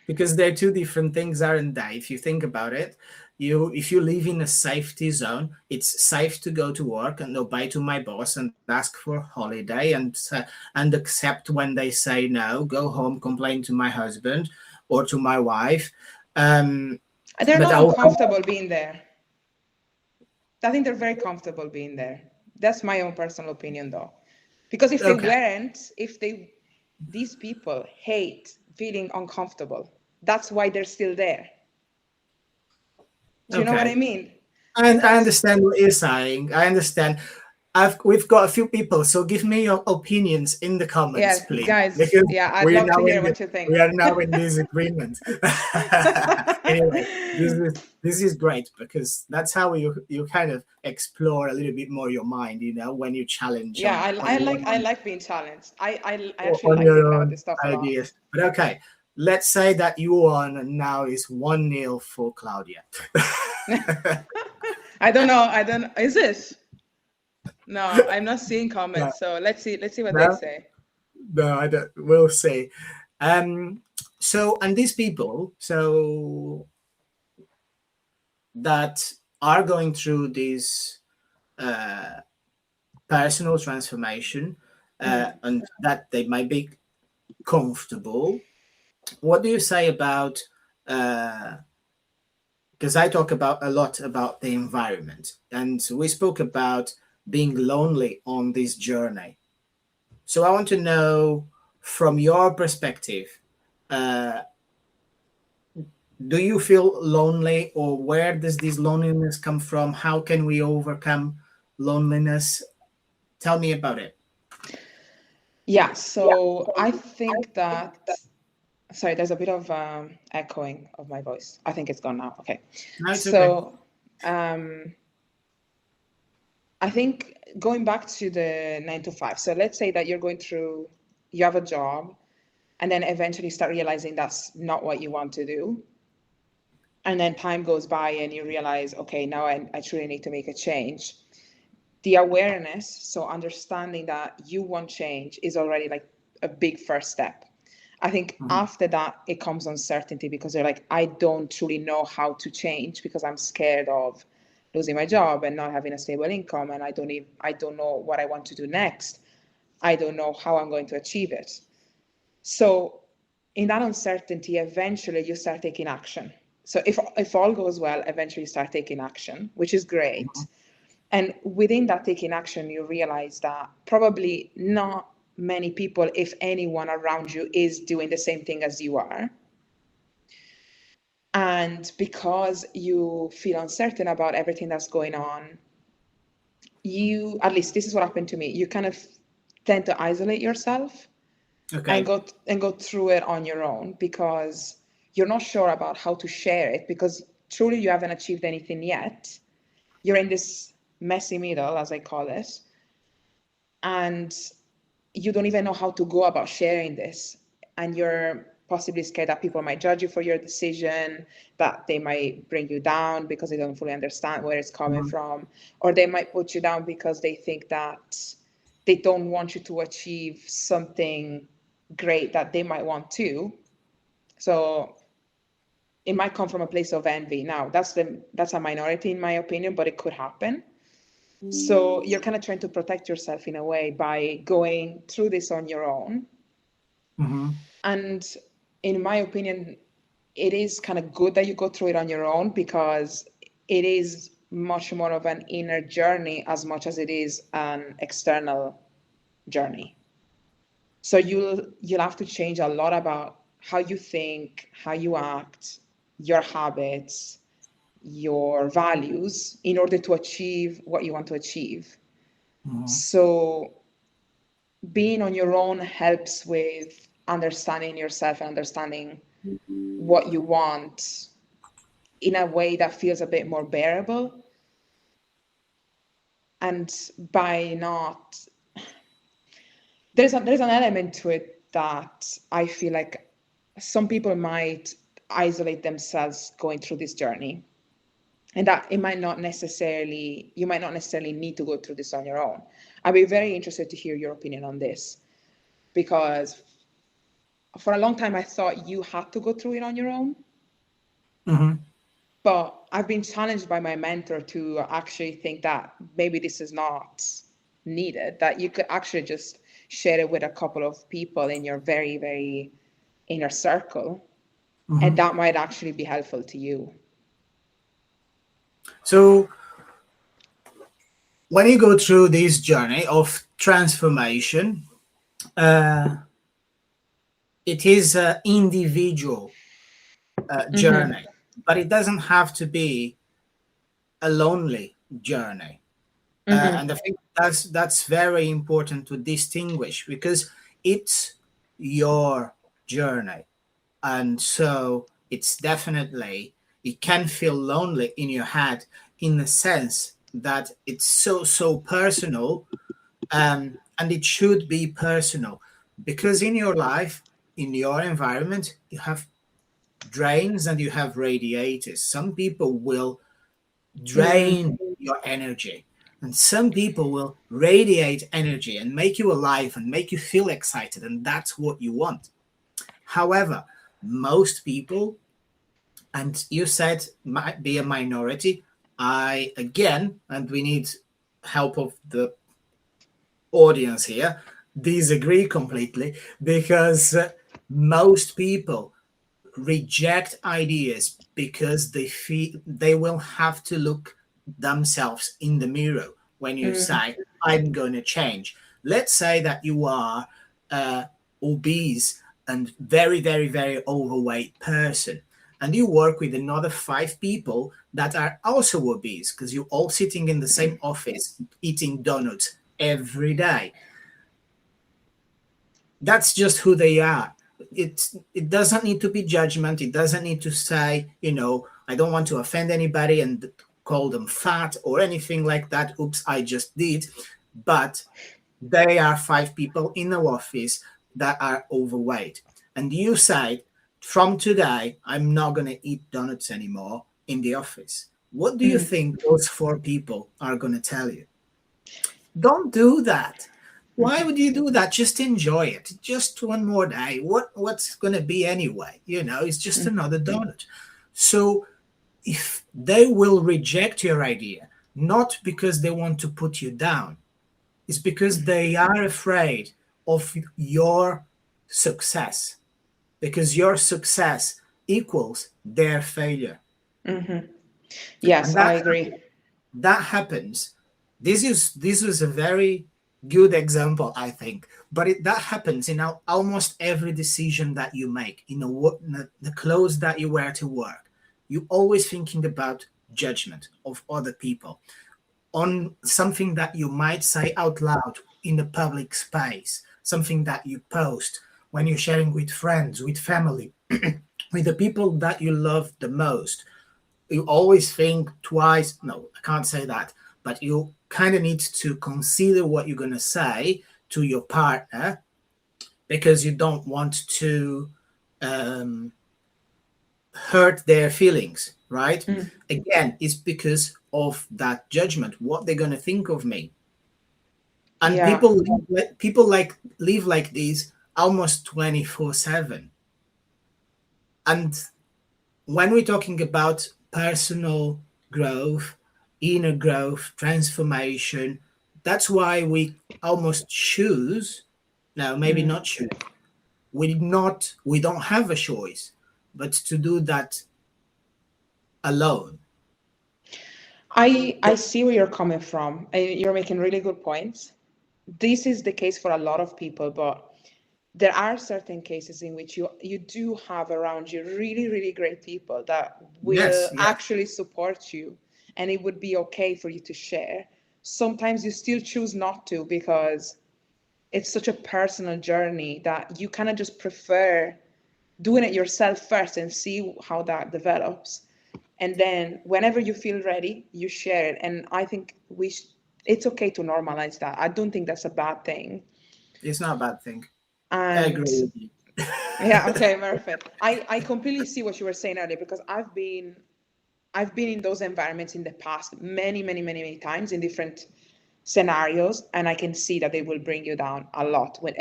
Because they're two different things, aren't they? If you think about it, if you live in a safety zone, it's safe to go to work and obey to my boss and ask for holiday and accept when they say no, go home, complain to my husband or to my wife. They're not uncomfortable being there. I think they're very comfortable being there. That's my own personal opinion, though. Because if they weren't, these people hate feeling uncomfortable. That's why they're still there. Do you know what I mean? I understand what you're saying. I understand. We've got a few people, so give me your opinions in the comments, please. Guys. Because I'd love to hear what you think. We are now in disagreement. Anyway, this is great because that's how you kind of explore a little bit more your mind, when you challenge. Yeah, I like being challenged. I actually like thinking about this stuff ideas. But okay, let's say that you won, and now it's 1-0 for Claudia. I don't know. Is this? No, I'm not seeing comments. No. So let's see what they say. No, I don't. We'll see. So, and these people, that are going through this personal transformation, and that they might be comfortable. What do you say about? Because I talk a lot about the environment, and we spoke about being lonely on this journey. So I want to know from your perspective, do you feel lonely, or where does this loneliness come from? How can we overcome loneliness? Tell me about it. Yeah, so I think that, sorry, there's a bit of echoing of my voice. I think it's gone now. Okay. No, it's okay. I think going back to the 9 to 5. So let's say that you have a job, and then eventually start realizing that's not what you want to do. And then time goes by and you realize, okay, now I truly need to make a change. The awareness, so understanding that you want change, is already like a big first step. I think after that, it comes uncertainty because you're like, I don't truly know how to change because I'm scared of losing my job and not having a stable income, and I don't know what I want to do next. I don't know how I'm going to achieve it. So in that uncertainty, eventually you start taking action. So if all goes well, eventually you start taking action, which is great. And within that taking action, you realize that probably not many people, if anyone around you, is doing the same thing as you are. And because you feel uncertain about everything that's going on, at least this is what happened to me, you kind of tend to isolate yourself and go through it on your own because you're not sure about how to share it, because truly you haven't achieved anything yet. You're in this messy middle, as I call it, and you don't even know how to go about sharing this. And you're possibly scared that people might judge you for your decision, that they might bring you down because they don't fully understand where it's coming from, or they might put you down because they think that they don't want you to achieve something great that they might want to. So it might come from a place of envy. Now, that's a minority in my opinion, but it could happen. So you're kind of trying to protect yourself in a way by going through this on your own. And in my opinion, it is kind of good that you go through it on your own, because it is much more of an inner journey as much as it is an external journey. So you'll have to change a lot about how you think, how you act, your habits, your values in order to achieve what you want to achieve. Mhm. So being on your own helps with understanding yourself and understanding what you want in a way that feels a bit more bearable. And by not, there's an element to it that I feel like some people might isolate themselves going through this journey, and that you might not necessarily need to go through this on your own. I'd be very interested to hear your opinion on this, because for a long time I thought you had to go through it on your own. Mhm. But I've been challenged by my mentor to actually think that maybe this is not needed, that you could actually just share it with a couple of people in your very, very inner circle, and Mhm. that might actually be helpful to you. So when you go through this journey of transformation, uh, it is an individual Mm-hmm. journey, but it doesn't have to be a lonely journey. Mm-hmm. And I think that's very important to distinguish, because it's your journey, and so it's definitely, it can feel lonely in your head, in the sense that it's so personal, and it should be personal, because in your life, in your environment, you have drains and you have radiators. Some people will Mm. drain your energy, and some people will radiate energy and make you alive and make you feel excited, and that's what you want. However, most people, and you said might be a minority, I again, and we need help of the audience here, disagree completely, because most people reject ideas because they feel they will have to look themselves in the mirror when you Mm. say, I'm going to change. Let's say that you are obese and very overweight person, and you work with another 5 people that are also obese, because you're all sitting in the same office eating donuts every day. That's just who they are. It doesn't need to be judgment. It doesn't need to say, I don't want to offend anybody and call them fat or anything like that. Oops, I just did. But they are 5 people in the office that are overweight, and you say, from today I'm not going to eat donuts anymore in the office. What do you Mm. think those 4 people are going to tell you? Don't do that. Why would you do that? Just enjoy it. Just one more day. What's going to be anyway? It's just Mm. another donut. So if they will reject your idea, not because they want to put you down, it's because they are afraid of your success, because your success equals their failure. Mm-hmm. Yes, And I that agree. that happens. This is a very good example, I think, but that happens in almost every decision that you make, the clothes that you wear to work. You always thinking about judgment of other people on something that you might say out loud in the public space, something that you post when you're sharing with friends, with family, with the people that you love the most. You always think twice. No, I can't say that, but you kind of need to consider what you're going to say to your partner, because you don't want to um, hurt their feelings, right? Mm. Again, it's because of that judgment, what they're going to think of me. And Yeah. people live like this almost 24/7. And when we're talking about personal growth, inner growth, transformation, that's why we almost choose. No, maybe Mm. not choose. We don't have a choice, but to do that alone. I see where you're coming from. You're making really good points. This is the case for a lot of people, but there are certain cases in which you do have around you really, really great people that will Yes, yes. actually support you, and it would be okay for you to share. Sometimes you still choose not to because it's such a personal journey that you kind of just prefer doing it yourself first and see how that develops. And then whenever you feel ready, you share it. And I think it's okay to normalize that. I don't think that's a bad thing. It's not a bad thing. I And agree with you. yeah, okay, perfect. I completely see what you were saying earlier because I've been in those environments in the past many, many, many, many times in different scenarios, and I can see that they will bring you down a lot when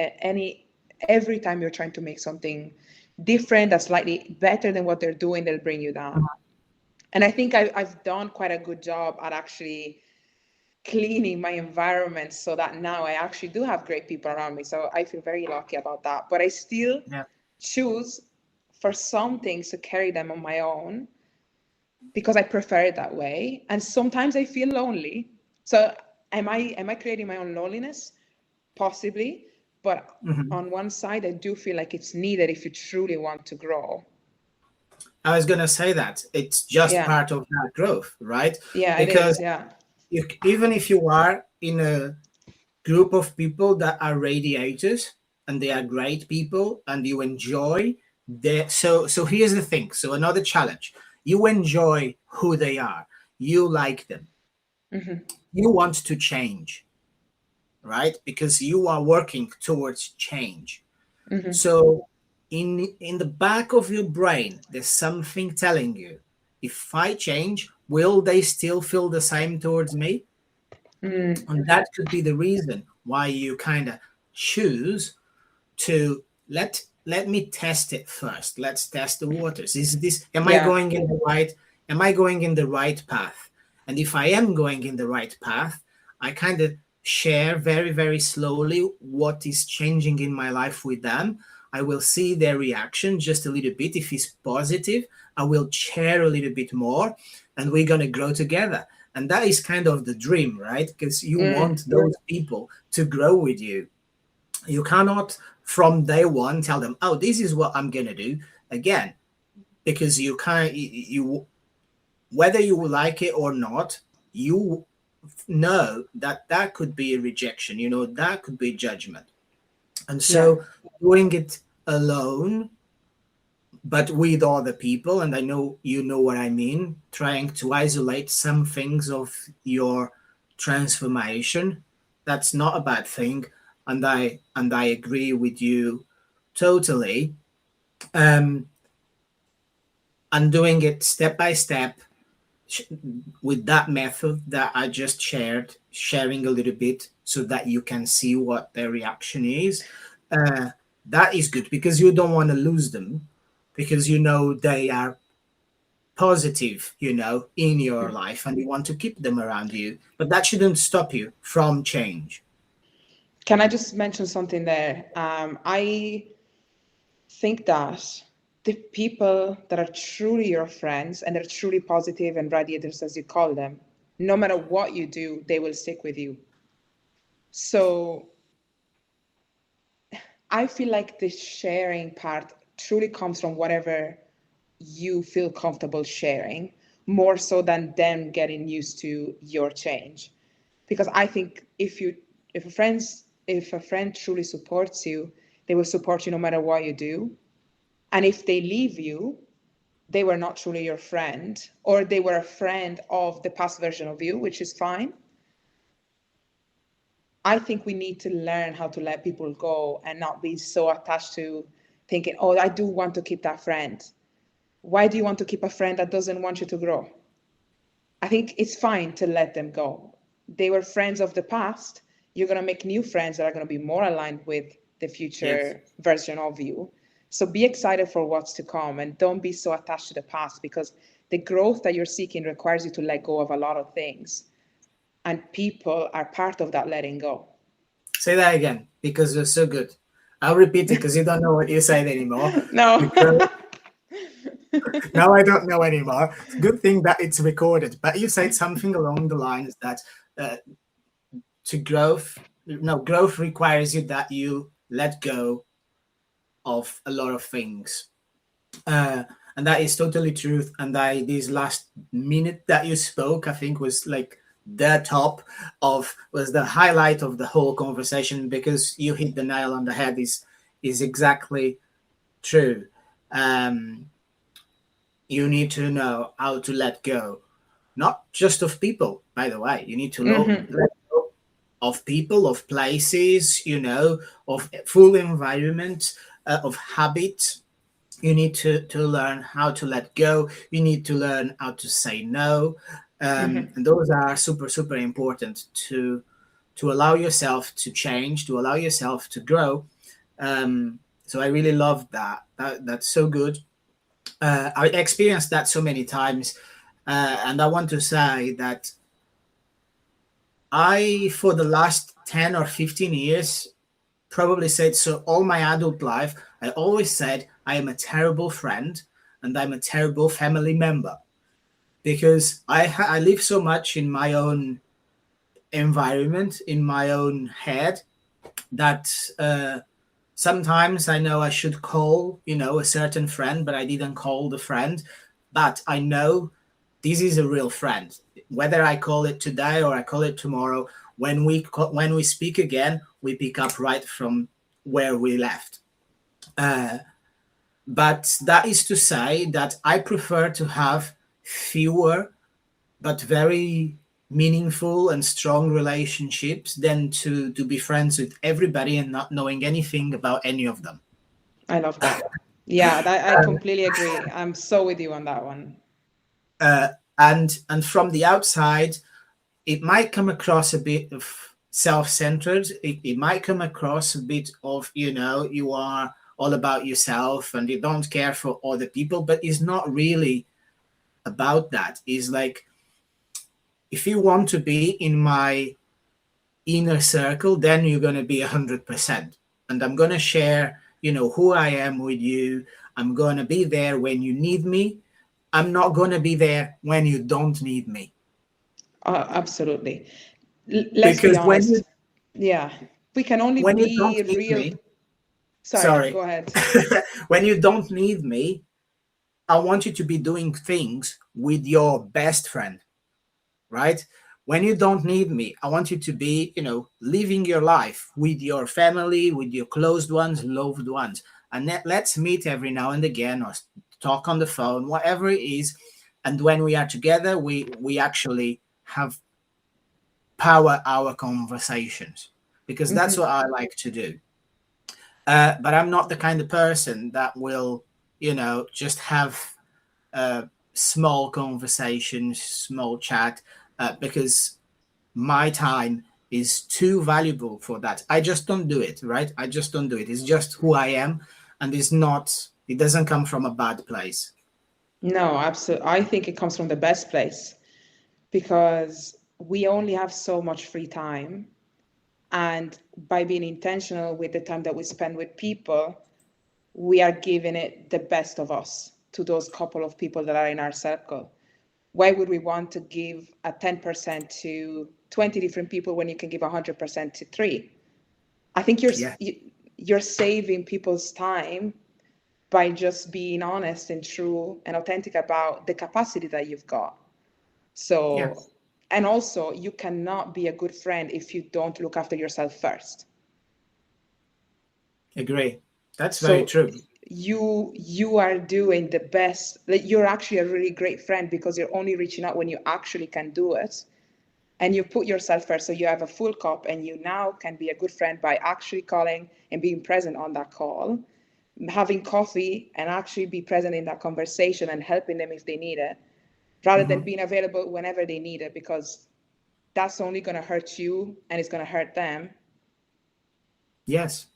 every time you're trying to make something different that's slightly better than what they're doing, they'll bring you down. And I think I've done quite a good job at actually cleaning my environment so that now I actually do have great people around me. So I feel very lucky about that. But I still Yeah. choose for some things to carry them on my own because I prefer it that way. And sometimes I feel lonely. So am I creating my own loneliness? Possibly. But Mhm. on one side, I do feel like it's needed if you truly want to grow. I was going to say that it's just Yeah. part of that growth, right? Yeah, it is. Because Yeah. even if you are in a group of people that are radiators and they are great people and you enjoy their, so here's the thing. So another challenge. You enjoy who they are. You like them. Mm-hmm. You want to change, right? Because you are working towards change. Mm-hmm. So in the back of your brain, there's something telling you, if I change, will they still feel the same towards me? Mm. And that could be the reason why you kind of choose to let me test it first. Let's test the waters. Is this Yeah. am I going in the right path? And if I am going in the right path, I kind of share very, very slowly what is changing in my life with them. I will see their reaction just a little bit. If it's positive, I will share a little bit more and we're going to grow together. And that is kind of the dream, right? Because you Mm. want those people to grow with you. You cannot from day one tell them, oh, this is what I'm going to do again, because you can't, you, whether you like it or not, you know that that could be a rejection, that could be judgment. And Yeah. so doing it alone, but with other people, and I know you know what I mean, trying to isolate some things of your transformation, that's not a bad thing. And I agree with you totally. Um, and doing it step by step with that method that I just shared, sharing a little bit so that you can see what their reaction is. Uh, that is good because you don't want to lose them because they are positive, in your life and you want to keep them around you. But that shouldn't stop you from change. Can I just mention something there? I think that the people that are truly your friends and they're truly positive and radiators, as you call them, no matter what you do, they will stick with you. So I feel like the sharing part truly comes from whatever you feel comfortable sharing, more so than them getting used to your change. Because I think if a friend truly supports you, they will support you no matter what you do. And if they leave you, they were not truly your friend, or they were a friend of the past version of you, which is fine. I think we need to learn how to let people go and not be so attached to thinking, oh, I do want to keep that friend. Why do you want to keep a friend that doesn't want you to grow? I think it's fine to let them go. They were friends of the past. You're going to make new friends that are going to be more aligned with the Yes. future version of you. So be excited for what's to come and don't be so attached to the past because the growth that you're seeking requires you to let go of a lot of things. And people are part of that letting go. Say that again because you're so good. I'll repeat it because you don't know what you said anymore. No. Because now I don't know anymore. Good thing that it's recorded. But you said something along the lines that uh, to growth, no, growth requires you that you let go of a lot of things. And that is totally true. And this last minute that you spoke, I think was like the top of, was the highlight of the whole conversation, because you hit the nail on the head. Is exactly true. You need to know how to let go, not just of people, by the way. You need to let go of people, of places, of full environment, of habits. You need to learn how to let go. You need to learn how to say no. And those are super, super important to allow yourself to change, to allow yourself to grow. So I really love that. That's so good. I experienced that so many times. And I want to say that for the last 10 or 15 years, probably said, so all my adult life, I always said I am a terrible friend and I'm a terrible family member, because I live so much in my own environment, in my own head, that sometimes I know I should call, a certain friend, but I didn't call the friend. But I know this is a real friend. Whether I call it today or I call it tomorrow, when we speak again, we pick up right from where we left. But that is to say that I prefer to have fewer but very meaningful and strong relationships than to be friends with everybody and not knowing anything about any of them. I love that. Yeah, I completely agree. I'm so with you on that one. And from the outside, it might come across a bit of self-centered. It might come across a bit of, you are all about yourself and you don't care for other people, but it's not really about that. It's like, if you want to be in my inner circle, then you're going to be 100%. And I'm going to share, who I am with you. I'm going to be there when you need me. I'm not going to be there when you don't need me. Absolutely. Let's be honest. Yeah. We can only be real. Sorry, go ahead. When you don't need me, I want you to be doing things with your best friend, right? When you don't need me, I want you to be, living your life with your family, with your closed ones, loved ones. And let's meet every now and again or talk on the phone, whatever it is. And when we are together, we actually have power our conversations, because that's what I like to do. But I'm not the kind of person that will, just have small conversations, small chat, because my time is too valuable for that. I just don't do it, right? I just don't do it. It's just who I am, and it doesn't come from a bad place. No, absolutely. I think it comes from the best place, because we only have so much free time. And by being intentional with the time that we spend with people, we are giving it the best of us to those couple of people that are in our circle. Why would we want to give a 10% to 20 different people when you can give 100% to 3? I think you're saving people's time by just being honest and true and authentic about the capacity that you've got. So, yes. And also, you cannot be a good friend if you don't look after yourself first. Agree. That's very true. You are doing the best. Like, you're actually a really great friend because you're only reaching out when you actually can do it. And you put yourself first. So you have a full cup, and you now can be a good friend by actually calling and being present on that call, having coffee and actually be present in that conversation and helping them if they need it, rather than being available whenever they need it, because that's only going to hurt you and it's going to hurt them. Yes.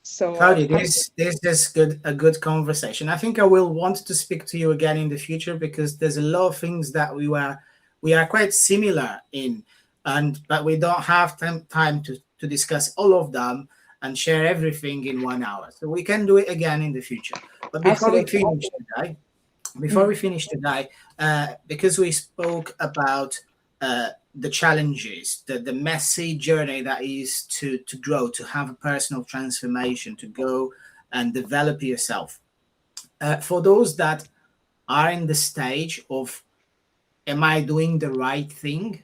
So Cody, this is a good conversation. I think I will want to speak to you again in the future, because there's a lot of things that we are quite similar in, but we don't have time to discuss all of them and share everything in 1 hour. So we can do it again in the future. But before we finish today, because we spoke about the challenges, the messy journey that is to grow, to have a personal transformation, to go and develop yourself. For those that are in the stage of, am I doing the right thing?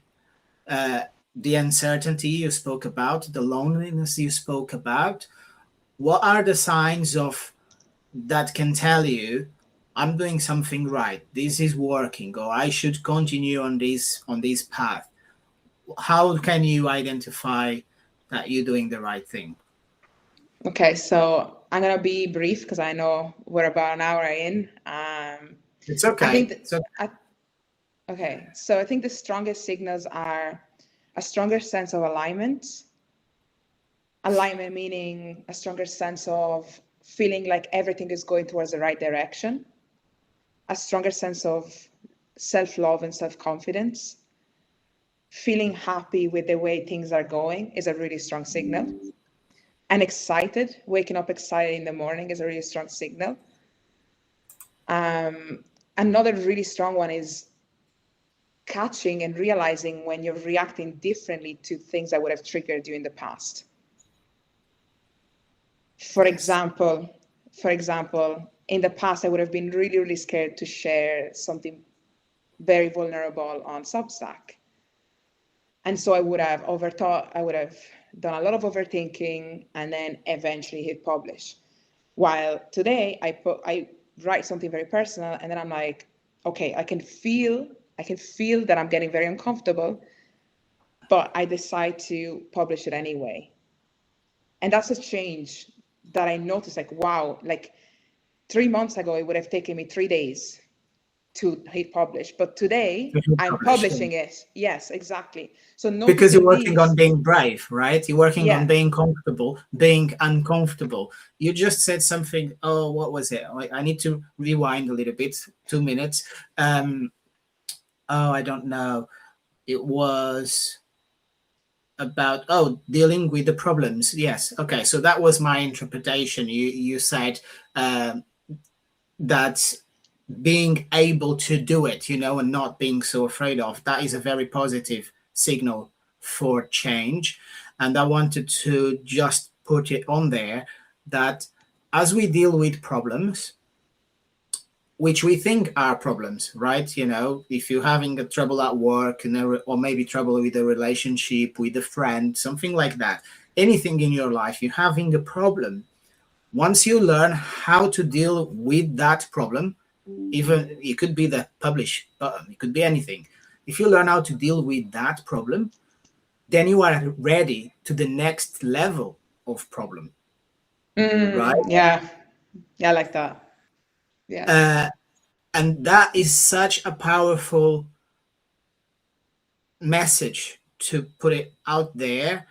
The uncertainty you spoke about, the loneliness you spoke about, what are the signs of that can tell you I'm doing something right, this is working, or I should continue on this path? How can you identify that you're doing the right thing? Okay, so I'm gonna be brief because I know we're about an hour in. It's I okay. think okay, so I think the strongest signals are a stronger sense of alignment. Alignment meaning a stronger sense of feeling like everything is going towards the right direction. A stronger sense of self-love and self-confidence. Feeling happy with the way things are going is a really strong signal. And excited, waking up excited in the morning is a really strong signal. Another really strong one is catching and realizing when you're reacting differently to things that would have triggered you in the past. For example, in the past, I would have been really, really scared to share something very vulnerable on Substack. And so I would have overthought, I would have done a lot of overthinking and then eventually hit publish. While today I write something very personal and then I'm like, okay, I can feel that I'm getting very uncomfortable, but I decide to publish it anyway. And that's a change that I noticed, like, wow, like 3 months ago, it would have taken me 3 days to hit publish, but today I'm publishing it. Yes, exactly. So because you're working these, on being brave, right? You're working on yeah, being comfortable, being uncomfortable. You just said something. Oh, what was it? I need to rewind a little bit. 2 minutes. Oh, I don't know. It was about dealing with the problems. Yes. Okay. So that was my interpretation. You said that being able to do it, and not being so afraid of, that is a very positive signal for change. And I wanted to just put it on there that as we deal with problems, which we think are problems, right? If you're having a trouble at work, or maybe trouble with a relationship, with a friend, something like that, anything in your life, you're having a problem. Once you learn how to deal with that problem, even it could be the publish button, it could be anything. If you learn how to deal with that problem, then you are ready to the next level of problem, right? Yeah, I like that. Yes. And that is such a powerful message to put it out there,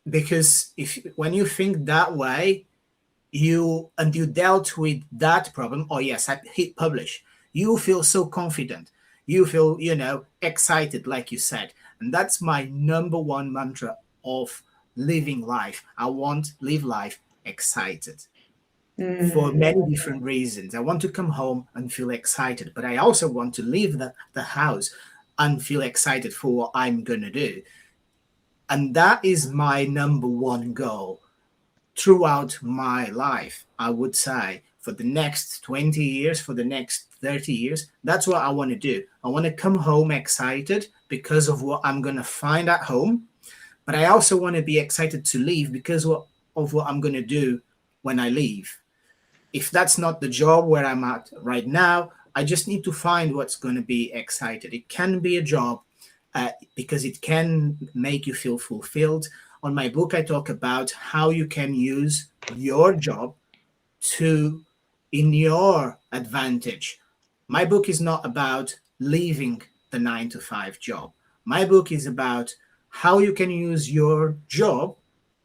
because when you think that way, you dealt with that problem, oh yes, I hit publish, you feel so confident, you feel excited, like you said. And that's my number one mantra of living life. I want live life excited for many different reasons. I want to come home and feel excited, but I also want to leave the house and feel excited for what I'm gonna do. And that is my number one goal throughout my life. I would say for the next 20 years, for the next 30 years, that's what I want to do. I want to come home excited because of what I'm going to find at home. But I also want to be excited to leave because of what I'm going to do when I leave. If that's not the job where I'm at right now, I just need to find what's going to be excited. It can be a job because it can make you feel fulfilled. On my book, I talk about how you can use your job in your advantage. My book is not about leaving the 9-to-5 job. My book is about how you can use your job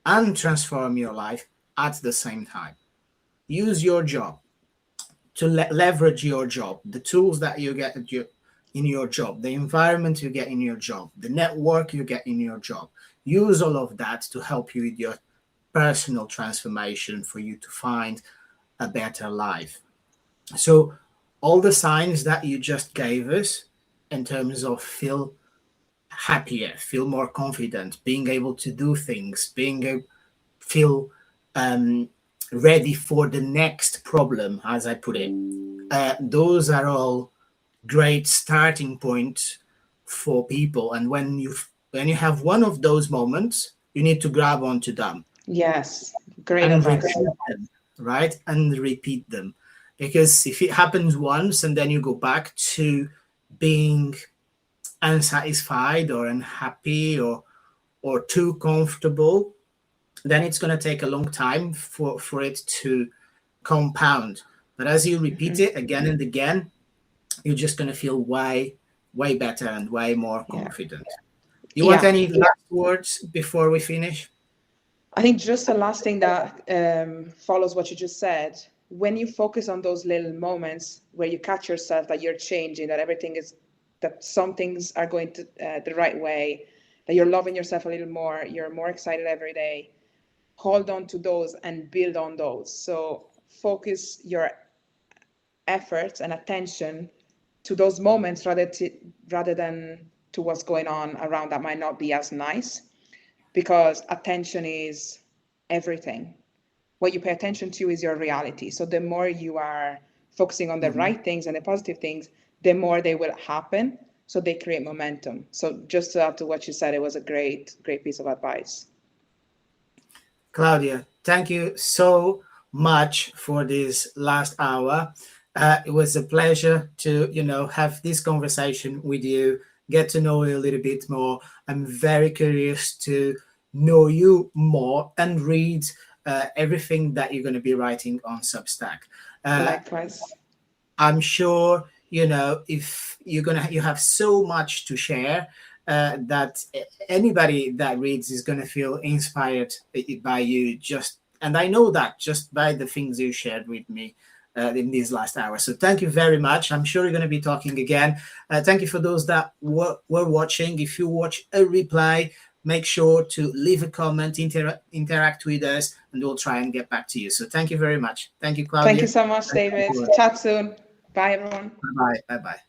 and transform your life at the same time. Use your job to leverage your job, the tools that you get in your job, the environment you get in your job, the network you get in your job. Use all of that to help you with your personal transformation, for you to find a better life. So all the signs that you just gave us in terms of feel happier, feel more confident, being able to do things, feel ready for the next problem, as I put it. Those are all great starting points for people. And when you have one of those moments, you need to grab onto them. Yes, great and advice. repeat them, right? And repeat them. Because if it happens once and then you go back to being unsatisfied or unhappy or too comfortable, then it's going to take a long time for it to compound. But as you repeat it again and again, you're just going to feel way better and way more confident. You want any last words before we finish? I think just the last thing that follows what you just said, when you focus on those little moments where you catch yourself that you're changing, that some things are going to the right way, that you're loving yourself a little more, you're more excited every day, hold on to those and build on those. So focus your efforts and attention to those moments rather than to what's going on around that might not be as nice, because attention is everything. What you pay attention to is your reality. So the more you are focusing on the right things and the positive things, the more they will happen. So they create momentum. So just to add to what you said, it was a great piece of advice. Claudia, thank you so much for this last hour. It was a pleasure to, have this conversation with you, get to know you a little bit more. I'm very curious to know you more and read everything that you're going to be writing on Substack. Likewise. I'm sure, if you have so much to share, that anybody that reads is going to feel inspired by you, and I know that just by the things you shared with me in these last hours. So thank you very much. I'm sure you're going to be talking again. Thank you for those that were watching. If you watch a replay, make sure to leave a comment, interact with us, and we'll try and get back to you. So thank you very much. Thank you, Claudia. Thank you so much, David. Chat soon. Bye, everyone. Bye-bye. Bye-bye.